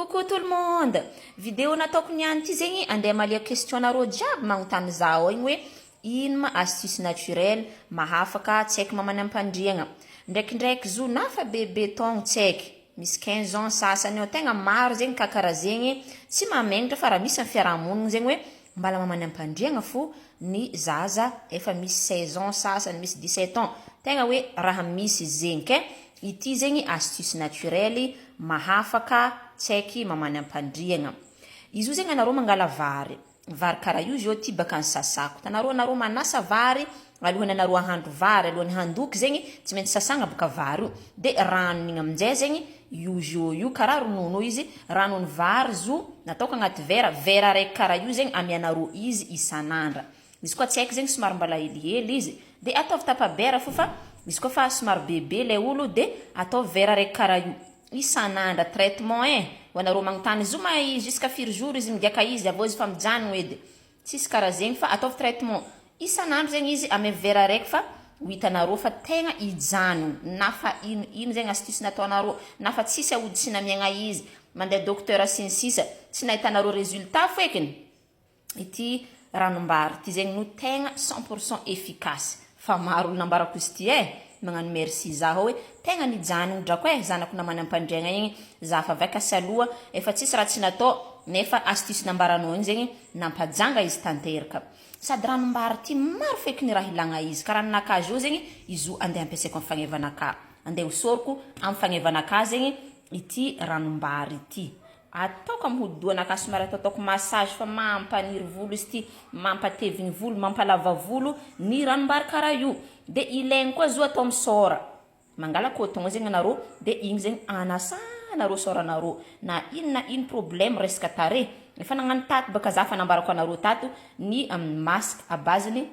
Coucou tout le monde! Vidéo nataoko niany ty zegny andeha malia question nareo jiaby magnontany zaho igny hoe ino ma astuce naturelle mahafaka tsy haiko mamana ampandriagna. Ndraikindraiky zo nafa bebe tôgno tsy haiko. Misy 15 ans sasany eo tegna maro zegny kakara zegny tsy mamenatra fa raha misy amin'ny fiarahamonigny zegny hoe mbala mamana ampandriagna fo ny zaza efa misy 16 ans sasany misy 17 ans. Tegna hoe raha misy zegny ke ity zegny astuce naturelle mahafaka tsy haiky mamana ampandriagna. Izy io zegny anareo mangala vary karaha io zio ty baka sasako. Tanareo manasa vary alohany anareo ahandro vary alohany handoky zegny tsy maintsy sasagna baka vary io. De rano igny aminjay zegny io karaha ronono izy ranony vary zo nataoko agnaty vera raiky karaha io zegny amianareo izy isanandra. Izy koa tsy haiky zegny somary mbala helihely izy de ataovy tapabera fô fa izy koa fa somary bebe le olo de ataovy vera raiky karaha io isanandra traitement ho anareo magnontany zoma jusqu'à firy jour izy migiaka izy avô izy fa mijanogno edy tsisy karaha zegny fa ataovy traitement isanandro zegny izy amy vera raiky fa ho hitanareo fa tegna ijanogno na fa ino zegny astuce nataonareo na fa tsisy aody sy namiagna izy mandeha docteur sy ny sisa tsy nahitanareo résultat fekiny ity ranombary ty zegny no tegna 100% efficace fa maro olo nambarako izy ty magnano merci zaho hoe tegna nijanogno drako zanako namana ampandriagna igny za fa vaka saloa efa tsisy raha tsy natao nefa astuce nambaranao igny zegny nampajanga izy tanteraka sady ranombary ty maro fekiny raha ilagna izy karaha ninakazy io zegny izy io andeha ampiasaiko amin'ny fagnevanaka andeha hosoroko amin'ny fagnevanaka zegny ity ranombary ity ataoko amin'ny hodi-dohanaka somary ataoko massage fa mampaniry volo izy ty mampatevigny volo mampalava volo ny ranombary karaha io de ilaigny koa zo atao misôra mangala coton zegny anareo de igny zegny anasanareo sôranareo na ino problème resaka tare efa nagnano tato baka za fa nambarako anareo tato ny masque à base-ny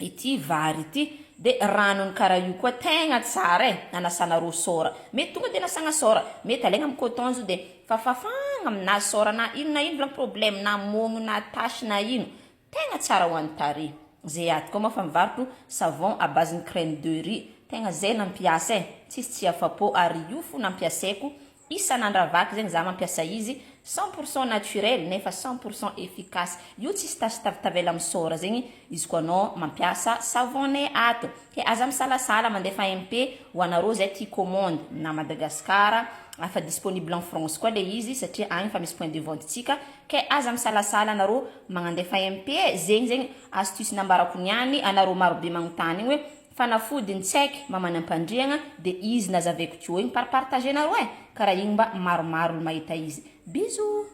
ity vary ity de ranony karaha io koa tegna tsara anasanareo sôra mety tonga de nasagna sôra mety alaigna amin'ny coton zo de fafafagna aminazy sôra na ino vla problème na mogno na tache na ino tegna tsara ho an'ny tare zay aty koa moa fa mivarotro savon à base ny crème de riz tegna zay nampiasa tsisy tsy afa-po ary io fo nampiasaiko isanandra vaky zegny za mampiasa izy 100% naturel nefa 100% efficace io tsisy tasy tavitavela misôra zegny izy koa anao mampiasa savon-né ato ke aza misalasala mandefa MP ho anareo zay ty commande na Madagascar afa disponible en France koa le izy satria agny fa misy point de vente tsika ke aza misalasala anareo magnandefa MP zegny astuce nambarako niany anareo marobe magnontany igny hoe fanafody tsy haiky mamana ampandriagna de izy nazaveko teo igny par partager nareo karaha igny mba maromaro olo mahita izy bisous